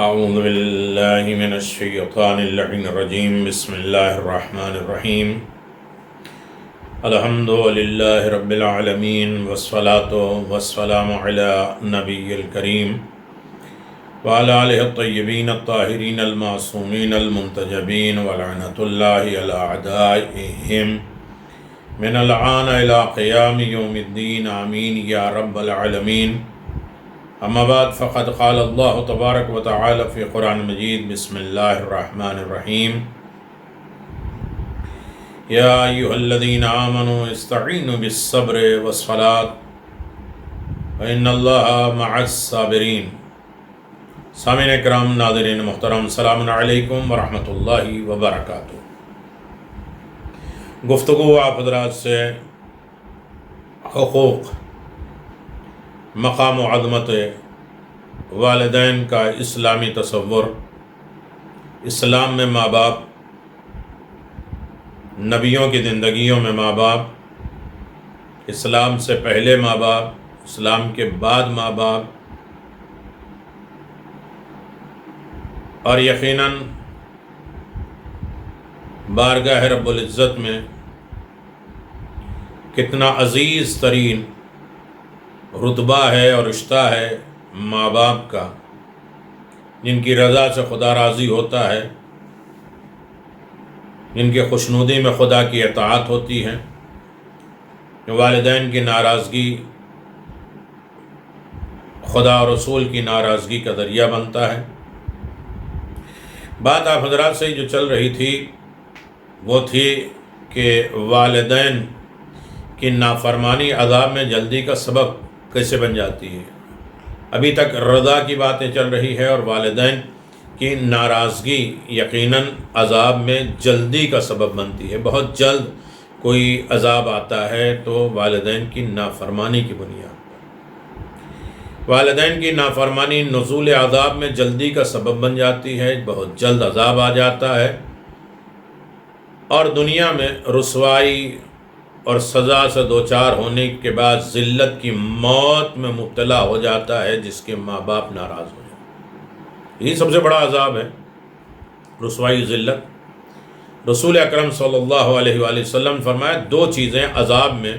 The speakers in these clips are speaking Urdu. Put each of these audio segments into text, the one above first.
اعوذ باللہ من الشیطان اللعین الرجیم بسم اللہ الرحمن الرحیم الحمد للہ رب العالمین والصلاة والسلام علی نبی الکریم وعلی آلہ الطیبین الطاہرین المعصومین المنتجبین ولعنۃ اللہ علی اعدائہم من الآن الى قیام یوم الدین آمین یا رب العالمین. اما بعد فقد قال اللہ تبارک و تعالی فی قرآن مجید بسم اللہ الرحمن الرحیم یا ایہا الذین آمنوا استعینوا بالصبر والصلاة فإن اللہ مع الصابرین. سامعین اکرام، ناظرین محترم، السلام علیکم ورحمۃ اللہ وبرکاتہ. گفتگو آپ حضرات سے حقوق، مقام و عظمت والدین کا اسلامی تصور، اسلام میں ماں باپ، نبیوں کی زندگیوں میں ماں باپ، اسلام سے پہلے ماں باپ، اسلام کے بعد ماں باپ، اور یقیناً بارگاہ رب العزت میں کتنا عزیز ترین رتبہ ہے اور رشتہ ہے ماں باپ کا، جن کی رضا سے خدا راضی ہوتا ہے، جن کے خوشنودی میں خدا کی اطاعت ہوتی ہے. والدین کی ناراضگی خدا اور رسول کی ناراضگی کا ذریعہ بنتا ہے. بات آپ حضرات سے جو چل رہی تھی وہ تھی کہ والدین کی نافرمانی عذاب میں جلدی کا سبب کیسے بن جاتی ہے. ابھی تک رضا کی باتیں چل رہی ہے اور والدین کی ناراضگی یقیناً عذاب میں جلدی کا سبب بنتی ہے. بہت جلد کوئی عذاب آتا ہے تو والدین کی نافرمانی کی بنیاد پر. والدین کی نافرمانی نزول عذاب میں جلدی کا سبب بن جاتی ہے. بہت جلد عذاب آ جاتا ہے اور دنیا میں رسوائی اور سزا سے دوچار ہونے کے بعد ذلت کی موت میں مبتلا ہو جاتا ہے، جس کے ماں باپ ناراض ہو جائیں. یہی سب سے بڑا عذاب ہے، رسوائی، ذلت. رسول اکرم صلی اللہ علیہ وآلہ وسلم فرمایا دو چیزیں عذاب میں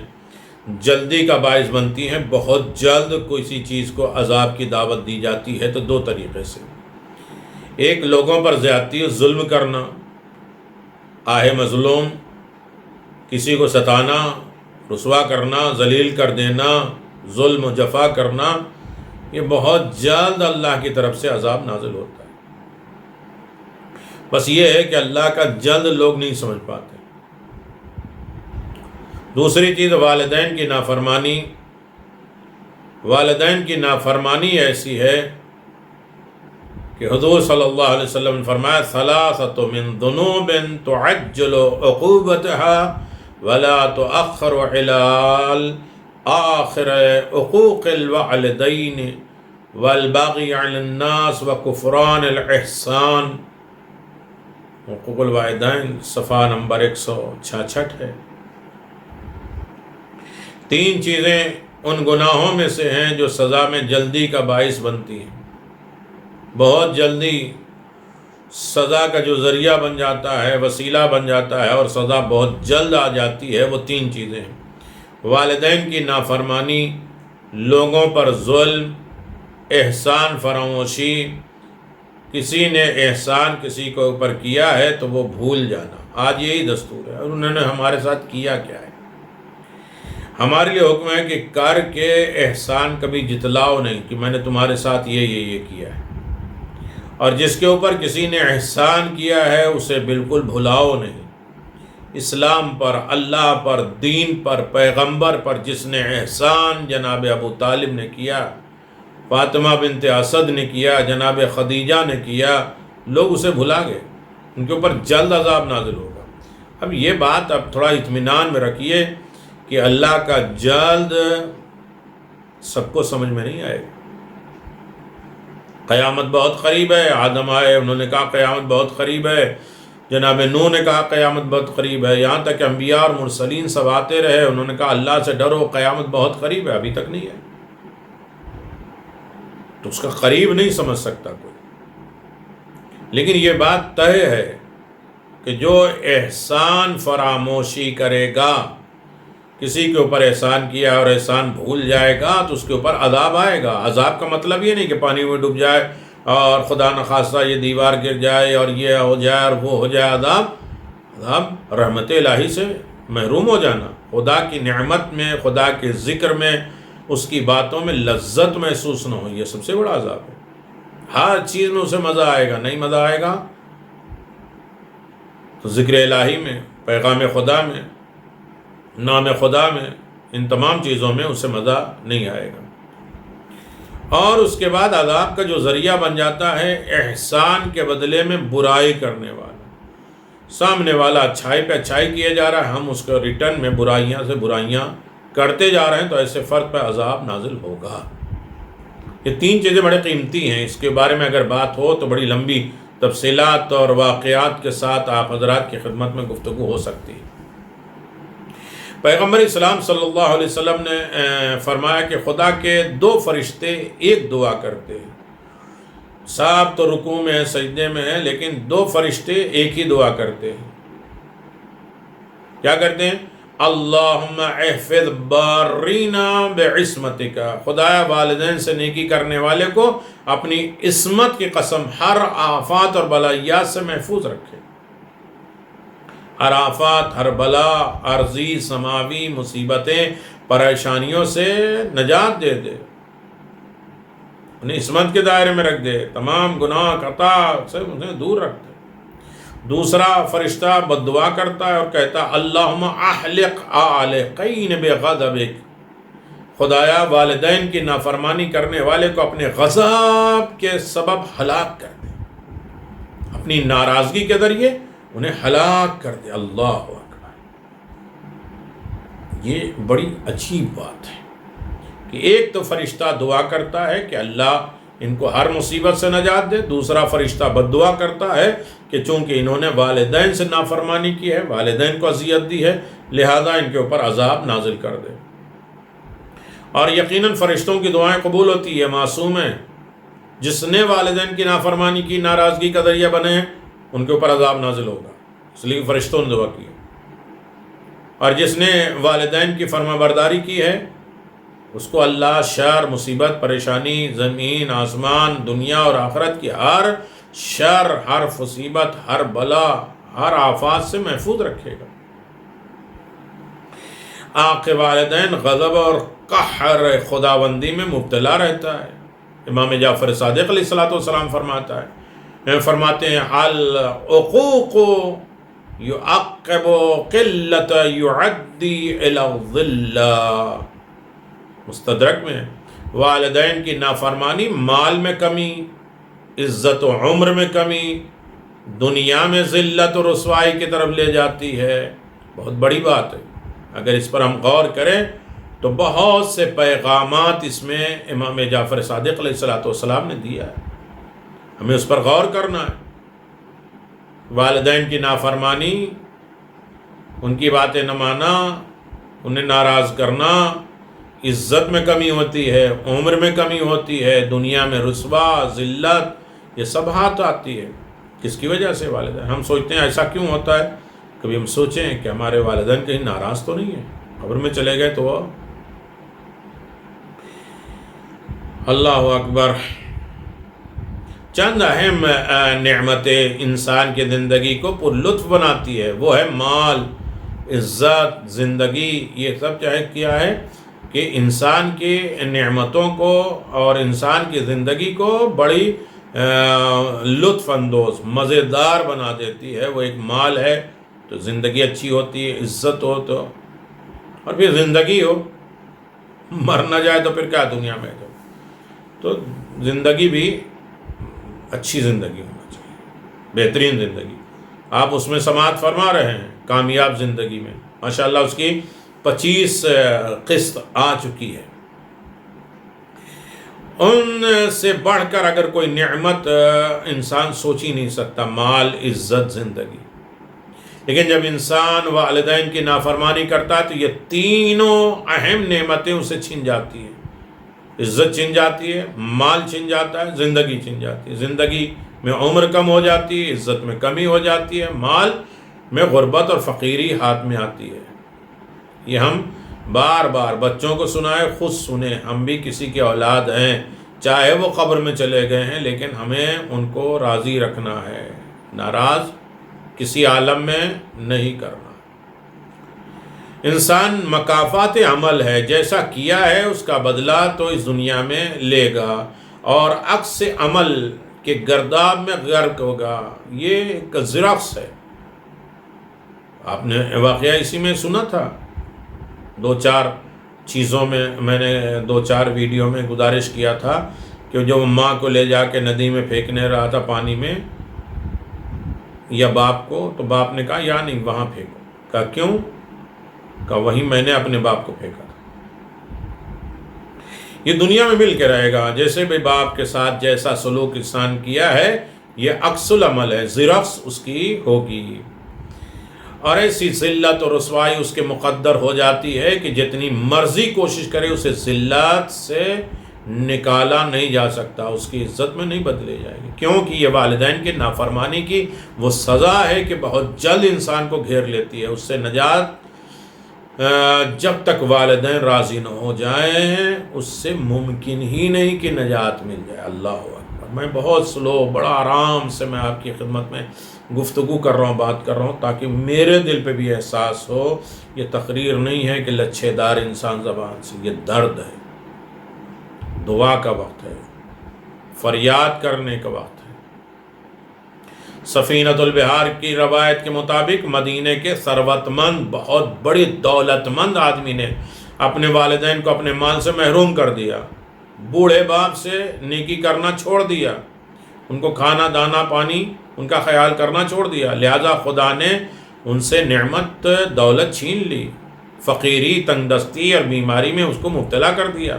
جلدی کا باعث بنتی ہیں. بہت جلد کسی چیز کو عذاب کی دعوت دی جاتی ہے تو دو طریقے سے. ایک، لوگوں پر زیادتی، ظلم کرنا، آہ مظلوم، کسی کو ستانا، رسوا کرنا، ذلیل کر دینا، ظلم و جفا کرنا. یہ بہت جلد اللہ کی طرف سے عذاب نازل ہوتا ہے. بس یہ ہے کہ اللہ کا جلد لوگ نہیں سمجھ پاتے. دوسری چیز، والدین کی نافرمانی. والدین کی نافرمانی ایسی ہے کہ حضور صلی اللہ علیہ وسلم نے فرمایا ثلاثۃ من ذنوب تعجل عقوبتها ولا تؤخر علال آخر حقوق الوالدین والبغی علی الناس وکفران الاحسان. حقوق الوالدین صفحہ نمبر 166 ہے. تین چیزیں ان گناہوں میں سے ہیں جو سزا میں جلدی کا باعث بنتی ہیں. بہت جلدی سزا کا جو ذریعہ بن جاتا ہے، وسیلہ بن جاتا ہے اور سزا بہت جلد آ جاتی ہے، وہ تین چیزیں ہیں: والدین کی نافرمانی، لوگوں پر ظلم، احسان فراموشی. کسی نے احسان کسی کے اوپر کیا ہے تو وہ بھول جانا. آج یہی دستور ہے اور انہوں نے ہمارے ساتھ کیا کیا ہے. ہمارے لیے حکم ہے کہ کر کے احسان کبھی جتلاؤ نہیں کہ میں نے تمہارے ساتھ یہ کیا ہے. اور جس کے اوپر کسی نے احسان کیا ہے اسے بالکل بھلاؤ نہیں. اسلام پر، اللہ پر، دین پر، پیغمبر پر جس نے احسان جناب ابو طالب نے کیا، فاطمہ بنت اسد نے کیا، جناب خدیجہ نے کیا، لوگ اسے بھلا گئے. ان کے اوپر جلد عذاب نازل ہوگا. اب یہ بات اب تھوڑا اطمینان میں رکھیے کہ اللہ کا جلد سب کو سمجھ میں نہیں آئے گا. قیامت بہت قریب ہے. آدم آئے، انہوں نے کہا قیامت بہت قریب ہے. جناب نوح نے کہا قیامت بہت قریب ہے. یہاں تک کہ انبیاء اور مرسلین سب آتے رہے، انہوں نے کہا اللہ سے ڈرو، قیامت بہت قریب ہے. ابھی تک نہیں ہے. تو اس کا قریب نہیں سمجھ سکتا کوئی. لیکن یہ بات طے ہے کہ جو احسان فراموشی کرے گا، کسی کے اوپر احسان کیا اور احسان بھول جائے گا تو اس کے اوپر عذاب آئے گا۔ عذاب کا مطلب یہ نہیں کہ پانی میں ڈوب جائے اور خدا نخواستہ یہ دیوار گر جائے اور یہ ہو جائے اور وہ ہو جائے۔ عذاب رحمت الہی سے محروم ہو جانا، خدا کی نعمت میں، خدا کے ذکر میں، اس کی باتوں میں لذت محسوس نہ ہو، یہ سب سے بڑا عذاب ہے۔ ہر چیز میں اسے مزہ آئے گا، نہیں مزہ آئے گا تو ذکر الہی میں، پیغام خدا میں، نام خدا میں، ان تمام چیزوں میں اسے مزہ نہیں آئے گا۔ اور اس کے بعد عذاب کا جو ذریعہ بن جاتا ہے احسان کے بدلے میں برائی کرنے والا۔ سامنے والا اچھائی پہ اچھائی کیے جا رہا ہے، ہم اس کو ریٹرن میں برائیاں سے برائیاں کرتے جا رہے ہیں، تو ایسے فرد پہ عذاب نازل ہوگا۔ یہ تین چیزیں بڑے قیمتی ہیں، اس کے بارے میں اگر بات ہو تو بڑی لمبی تفصیلات اور واقعات کے ساتھ آپ حضرات کی خدمت میں گفتگو ہو سکتی ہے۔ پیغمبر اسلام صلی اللہ علیہ وسلم نے فرمایا کہ خدا کے دو فرشتے ایک دعا کرتے ہیں، سب تو رکوع میں ہیں، سجدے میں ہیں، لیکن دو فرشتے ایک ہی دعا کرتے ہیں۔ کیا کرتے ہیں؟ اللہم احفظ بارینا بعصمتک، خدایا والدین سے نیکی کرنے والے کو اپنی عصمت کی قسم ہر آفات اور بلائیات سے محفوظ رکھے۔ ہر آفات، ہر بلا، عارضی سماوی مصیبتیں، پریشانیوں سے نجات دے دے، انہیں عصمت کے دائرے میں رکھ دے، تمام گناہ خطا سے انہیں دور رکھ دے۔ دوسرا فرشتہ بد دعا کرتا ہے اور کہتا ہے اللہم احلق عالقین بغضبک، خدایا والدین کی نافرمانی کرنے والے کو اپنے غضب کے سبب ہلاک کر دے، اپنی ناراضگی کے ذریعے انہیں ہلاک کر دے۔ اللہ اکبر، یہ بڑی عجیب بات ہے کہ ایک تو فرشتہ دعا کرتا ہے کہ اللہ ان کو ہر مصیبت سے نجات دے، دوسرا فرشتہ بد دعا کرتا ہے کہ چونکہ انہوں نے والدین سے نافرمانی کی ہے، والدین کو اذیت دی ہے، لہذا ان کے اوپر عذاب نازل کر دے۔ اور یقیناً فرشتوں کی دعائیں قبول ہوتی ہے، معصوم ہیں، جس نے والدین کی نافرمانی کی، ناراضگی کا ذریعہ بنے ہیں، ان کے اوپر عذاب نازل ہوگا، اس لیے فرشتوں نے دعا کی۔ اور جس نے والدین کی فرما برداری کی ہے، اس کو اللہ شر، مصیبت، پریشانی، زمین، آسمان، دنیا اور آخرت کی ہر شر، ہر مصیبت، ہر بلا، ہر آفات سے محفوظ رکھے گا۔ آنکھ والدین غضب اور قہر خداوندی میں مبتلا رہتا ہے۔ امام جعفر صادق علیہ السلام فرماتے ہیں العقوق یعقب قلت یعدی الی الظل، مستدرک میں والدین کی نافرمانی مال میں کمی، عزت و عمر میں کمی، دنیا میں ذلت و رسوائی کی طرف لے جاتی ہے۔ بہت بڑی بات ہے، اگر اس پر ہم غور کریں تو بہت سے پیغامات اس میں امام جعفر صادق علیہ السلام نے دیا ہے، ہمیں اس پر غور کرنا ہے۔ والدین کی نافرمانی، ان کی باتیں نہ مانا، انہیں ناراض کرنا، عزت میں کمی ہوتی ہے، عمر میں کمی ہوتی ہے، دنیا میں رسوا، ذلت، یہ سب ہاتھ آتی ہے۔ کس کی وجہ سے؟ والدین۔ ہم سوچتے ہیں ایسا کیوں ہوتا ہے، کبھی ہم سوچیں کہ ہمارے والدین کہیں ناراض تو نہیں ہیں، قبر میں چلے گئے تو وہ اللہ اکبر۔ چند اہم نعمتیں انسان کی زندگی کو پر لطف بناتی ہے، وہ ہے مال، عزت، زندگی، یہ سب چاہے کیا ہے کہ انسان کی نعمتوں کو اور انسان کی زندگی کو بڑی لطف اندوز، مزیدار بنا دیتی ہے۔ وہ ایک مال ہے تو زندگی اچھی ہوتی ہے، عزت ہو تو، اور پھر زندگی ہو، مر نہ جائے تو پھر کیا دنیا میں تو زندگی بھی اچھی زندگی ہونا چاہیے، بہترین زندگی۔ آپ اس میں سماعت فرما رہے ہیں، کامیاب زندگی میں ماشاءاللہ اس کی 25 قسط آ چکی ہے۔ ان سے بڑھ کر اگر کوئی نعمت انسان سوچ ہی نہیں سکتا، مال، عزت، زندگی۔ لیکن جب انسان والدین کی نافرمانی کرتا ہے تو یہ تینوں اہم نعمتیں اسے چھن جاتی ہیں۔ عزت چھن جاتی ہے، مال چھن جاتا ہے، زندگی چھن جاتی ہے، زندگی میں عمر کم ہو جاتی ہے، عزت میں کمی ہو جاتی ہے، مال میں غربت اور فقیری ہاتھ میں آتی ہے۔ یہ ہم بار بار بچوں کو سنائے، خود سنیں، ہم بھی کسی کے اولاد ہیں، چاہے وہ قبر میں چلے گئے ہیں، لیکن ہمیں ان کو راضی رکھنا ہے، ناراض کسی عالم میں نہیں کرنا۔ انسان مکافات عمل ہے، جیسا کیا ہے اس کا بدلہ تو اس دنیا میں لے گا، اور عکس عمل کے گرداب میں غرق ہوگا۔ یہ ایک زرخس ہے، آپ نے واقعہ اسی میں سنا تھا۔ دو چار چیزوں میں نے 2-4 ویڈیو میں گزارش کیا تھا کہ جو ماں کو لے جا کے ندی میں پھینکنے رہا تھا پانی میں، یا باپ کو، تو باپ نے کہا یا نہیں وہاں پھینکو۔ کہا کیوں؟ کہا وہیں میں نے اپنے باپ کو پھینکا تھا۔ یہ دنیا میں مل کے رہے گا، جیسے بھی باپ کے ساتھ جیسا سلوک انسان کیا ہے، یہ عکس العمل ہے، زرخس اس کی ہوگی۔ اور ایسی ذلت اور رسوائی اس کے مقدر ہو جاتی ہے کہ جتنی مرضی کوشش کرے اسے ذلت سے نکالا نہیں جا سکتا، اس کی عزت میں نہیں بدلے جائے گی، کیونکہ یہ والدین کی نافرمانی کی وہ سزا ہے کہ بہت جلد انسان کو گھیر لیتی ہے۔ اس سے نجات جب تک والدین راضی نہ ہو جائیں اس سے ممکن ہی نہیں کہ نجات مل جائے۔ اللہ اکبر۔ میں بہت سلو، بڑا آرام سے میں آپ کی خدمت میں گفتگو کر رہا ہوں، بات کر رہا ہوں، تاکہ میرے دل پہ بھی احساس ہو۔ یہ تقریر نہیں ہے کہ لچھے دار انسان زبان سے، یہ درد ہے، دعا کا وقت ہے، فریاد کرنے کا وقت ہے۔ سفینۃ البحار کی روایت کے مطابق مدینے کے ثروت مند، بہت بڑی دولت مند آدمی نے اپنے والدین کو اپنے مال سے محروم کر دیا، بوڑھے باپ سے نیکی کرنا چھوڑ دیا، ان کو کھانا دانا پانی ان کا خیال کرنا چھوڑ دیا، لہذا خدا نے ان سے نعمت دولت چھین لی، فقیری، تنگ دستی اور بیماری میں اس کو مبتلا کر دیا۔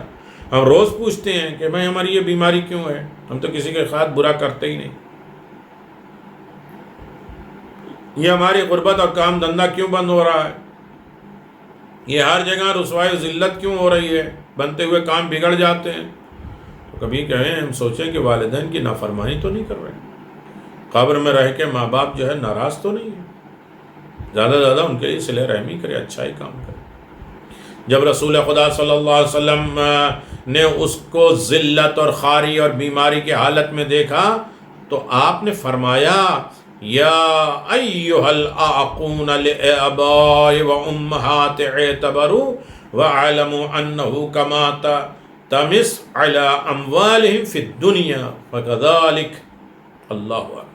ہم روز پوچھتے ہیں کہ بھائی ہماری یہ بیماری کیوں ہے؟ ہم تو کسی کے ساتھ برا کرتے ہی نہیں۔ یہ ہماری غربت اور کام دھندہ کیوں بند ہو رہا ہے؟ یہ ہر جگہ رسوائی و ذلت کیوں ہو رہی ہے؟ بنتے ہوئے کام بگڑ جاتے ہیں۔ تو کبھی کہیں ہم سوچیں کہ والدین کی نافرمانی تو نہیں کر رہے، قبر میں رہ کے ماں باپ جو ہے ناراض تو نہیں ہے، زیادہ سے زیادہ ان کے لیے صلہ رحمی کرے، اچھا ہی کام کرے۔ جب رسول خدا صلی اللہ علیہ وسلم نے اس کو ذلت اور خواری اور بیماری کی حالت میں دیکھا تو آپ نے فرمایا یا ایھا الاعقون لآباء و امہات اعتبروا واعلموا انہ کما تمس علی اموالہم فی الدنیا فکذلک۔ اللہ اکبر۔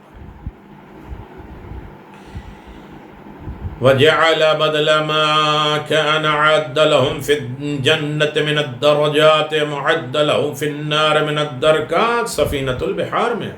وجعل بدل ما كان عد لهم في الجنة من الدرجات معد لهم في النار من الدركات۔ سفینۃ البحار میں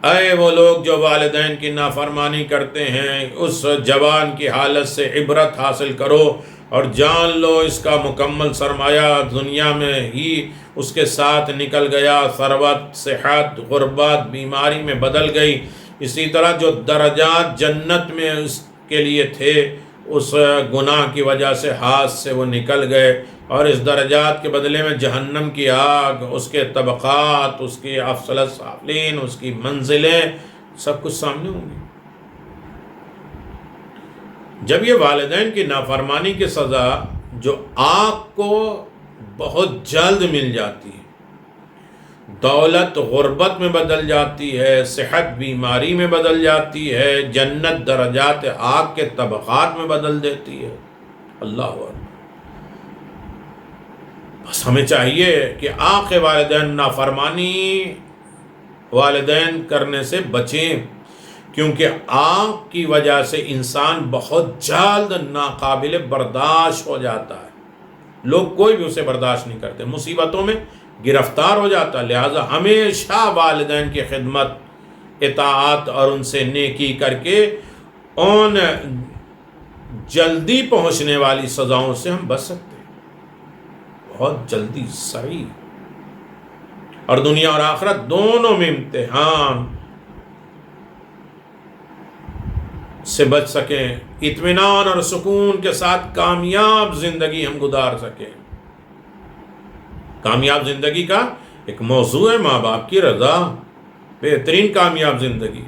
اے وہ لوگ جو والدین کی نافرمانی کرتے ہیں، اس جوان کی حالت سے عبرت حاصل کرو اور جان لو اس کا مکمل سرمایہ دنیا میں ہی اس کے ساتھ نکل گیا، ثروت، صحت، غربت، بیماری میں بدل گئی۔ اسی طرح جو درجات جنت میں اس کے لیے تھے اس گناہ کی وجہ سے ہاتھ سے وہ نکل گئے، اور اس درجات کے بدلے میں جہنم کی آگ، اس کے طبقات، اس کی افضل السافلین، اس کی منزلیں، سب کچھ سامنے ہوں گی۔ جب یہ والدین کی نافرمانی کی سزا جو آگ کو بہت جلد مل جاتی ہے، دولت غربت میں بدل جاتی ہے، صحت بیماری میں بدل جاتی ہے، جنت درجات آگ کے طبقات میں بدل دیتی ہے۔ اللہ اکبر۔ بس ہمیں چاہیے کہ آگ کے والدین نافرمانی والدین کرنے سے بچیں، کیونکہ آگ کی وجہ سے انسان بہت جلد ناقابل برداشت ہو جاتا ہے، لوگ کوئی بھی اسے برداشت نہیں کرتے، مصیبتوں میں گرفتار ہو جاتا ہے۔ لہٰذا ہمیشہ والدین کی خدمت، اطاعت اور ان سے نیکی کر کے ان جلدی پہنچنے والی سزاؤں سے ہم بچ سکتے ہیں، بہت جلدی، سریع، اور دنیا اور آخرت دونوں میں امتحان سے بچ سکیں، اطمینان اور سکون کے ساتھ کامیاب زندگی ہم گزار سکیں۔ کامیاب زندگی کا ایک موضوع ہے ماں باپ کی رضا، بہترین کامیاب زندگی۔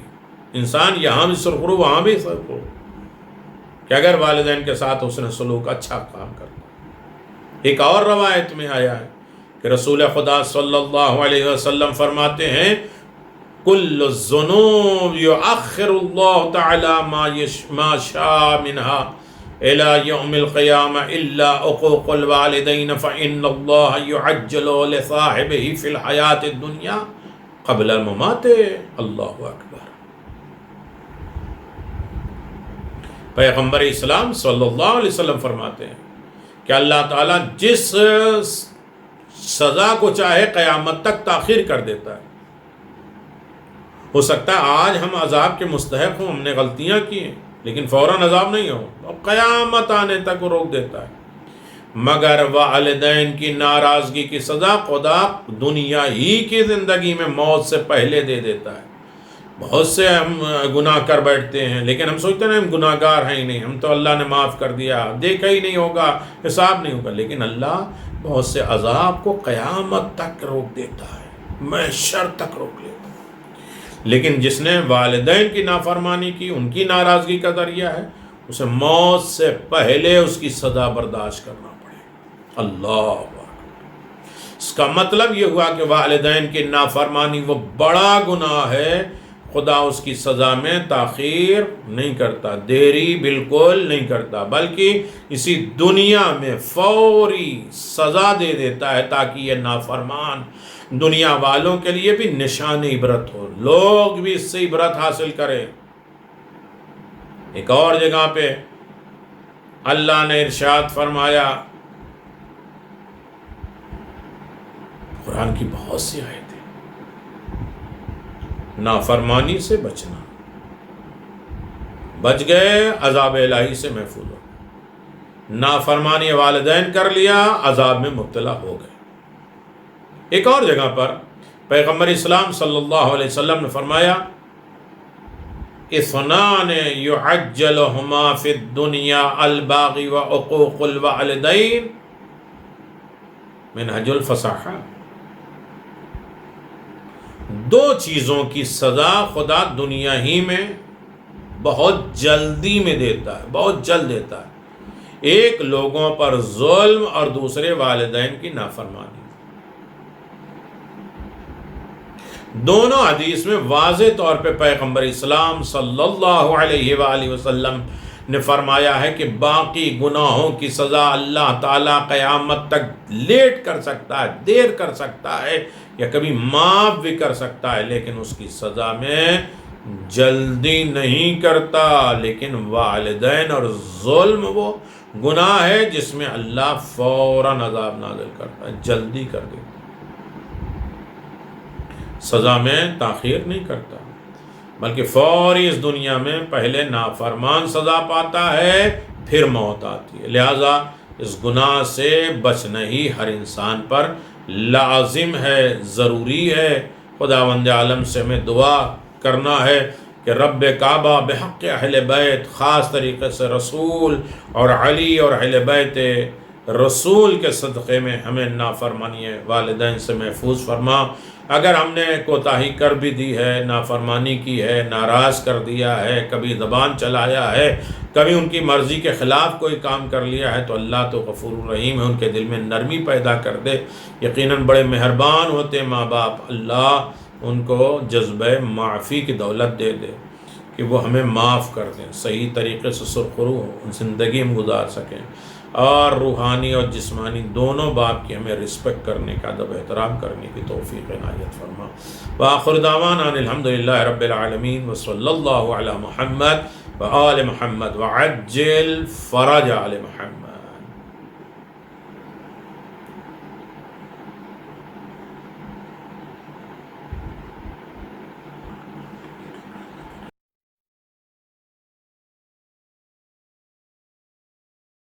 انسان یہاں بھی سرخرو وہاں بھی سرخرو کہ اگر والدین کے ساتھ حسن سلوک اچھا کام کرتا۔ ایک اور روایت میں آیا ہے کہ رسول خدا صلی اللہ علیہ وسلم فرماتے ہیں کل الذنوب یؤخر اللہ تعالی ما شاء منها الى یوم القیامہ الا عقوق الوالدین فإن اللہ یعجل لصاحبہ فی الحیاۃ الدنیا قبل الممات۔ اللہ اکبر۔ پیغمبر اسلام صلی اللہ علیہ وسلم فرماتے ہیں کہ اللہ تعالیٰ جس سزا کو چاہے قیامت تک تاخیر کر دیتا ہے۔ ہو سکتا ہے آج ہم عذاب کے مستحق ہوں، ہم نے غلطیاں کی ہیں، لیکن فوراً عذاب نہیں ہو، اور قیامت آنے تک وہ روک دیتا ہے۔ مگر والدین کی ناراضگی کی سزا خدا دنیا ہی کی زندگی میں موت سے پہلے دے دیتا ہے۔ بہت سے ہم گناہ کر بیٹھتے ہیں، لیکن ہم سوچتے ہیں ہم گناہ گار ہیں ہی نہیں، ہم تو اللہ نے معاف کر دیا، دیکھا ہی نہیں ہوگا، حساب نہیں ہوگا، لیکن اللہ بہت سے عذاب کو قیامت تک روک دیتا ہے، محشر تک روک لیتا ہے۔ لیکن جس نے والدین کی نافرمانی کی، ان کی ناراضگی کا ذریعہ ہے، اسے موت سے پہلے اس کی سزا برداشت کرنا پڑے۔ اللہ اکبر۔ اس کا مطلب یہ ہوا کہ والدین کی نافرمانی وہ بڑا گناہ ہے، خدا اس کی سزا میں تاخیر نہیں کرتا، دیری بالکل نہیں کرتا، بلکہ اسی دنیا میں فوری سزا دے دیتا ہے تاکہ یہ نافرمان دنیا والوں کے لیے بھی نشان عبرت ہو، لوگ بھی اس سے عبرت حاصل کریں۔ ایک اور جگہ پہ اللہ نے ارشاد فرمایا، قرآن کی بہت سی آیتیں، نافرمانی سے بچنا، بچ گئے عذاب الہی سے محفوظ ہو، نافرمانی والدین کر لیا عذاب میں مبتلا ہو گئے۔ ایک اور جگہ پر پیغمبر اسلام صلی اللہ علیہ وسلم نے فرمایا اثنان یعجلہما فی الدنیا الباغی وعقوق الوالدین منہج الفصاحہ۔ دو چیزوں کی سزا خدا دنیا ہی میں بہت جلدی میں دیتا ہے، بہت جلد دیتا ہے۔ ایک لوگوں پر ظلم اور دوسرے والدین کی نافرمانی۔ دونوں حدیث میں واضح طور پہ پیغمبر اسلام صلی اللہ علیہ وآلہ وسلم نے فرمایا ہے کہ باقی گناہوں کی سزا اللہ تعالیٰ قیامت تک لیٹ کر سکتا ہے، دیر کر سکتا ہے، یا کبھی معاف بھی کر سکتا ہے، لیکن اس کی سزا میں جلدی نہیں کرتا۔ لیکن والدین اور ظلم وہ گناہ ہے جس میں اللہ فوراً عذاب نازل کرتا ہے، جلدی کر دیتا، سزا میں تاخیر نہیں کرتا، بلکہ فوری اس دنیا میں پہلے نافرمان سزا پاتا ہے، پھر موت آتی ہے۔ لہذا اس گناہ سے بچنا ہی ہر انسان پر لازم ہے، ضروری ہے۔ خداوند عالم سے ہمیں دعا کرنا ہے کہ رب کعبہ بحق اہل بیت، خاص طریقے سے رسول اور علی اور اہل بیت رسول کے صدقے میں ہمیں نافرمانی والدین سے محفوظ فرما۔ اگر ہم نے کوتاہی کر بھی دی ہے، نافرمانی کی ہے، ناراض کر دیا ہے، کبھی زبان چلایا ہے، کبھی ان کی مرضی کے خلاف کوئی کام کر لیا ہے، تو اللہ تو غفور الرحیم ہے، ان کے دل میں نرمی پیدا کر دے۔ یقیناً بڑے مہربان ہوتے ماں باپ، اللہ ان کو جذبہ معافی کی دولت دے دے کہ وہ ہمیں معاف کر دیں، صحیح طریقے سے سرخرو ہو زندگی ہم گزار سکیں، اور روحانی اور جسمانی دونوں باپ کی ہمیں رسپیکٹ کرنے کا، ادب احترام کرنے کی توفیق عنایت فرما۔ وآخر دعوانا ان الحمدللہ رب العالمین وصلی اللہ علی محمد وآل محمد وعجل فرج آل محمد۔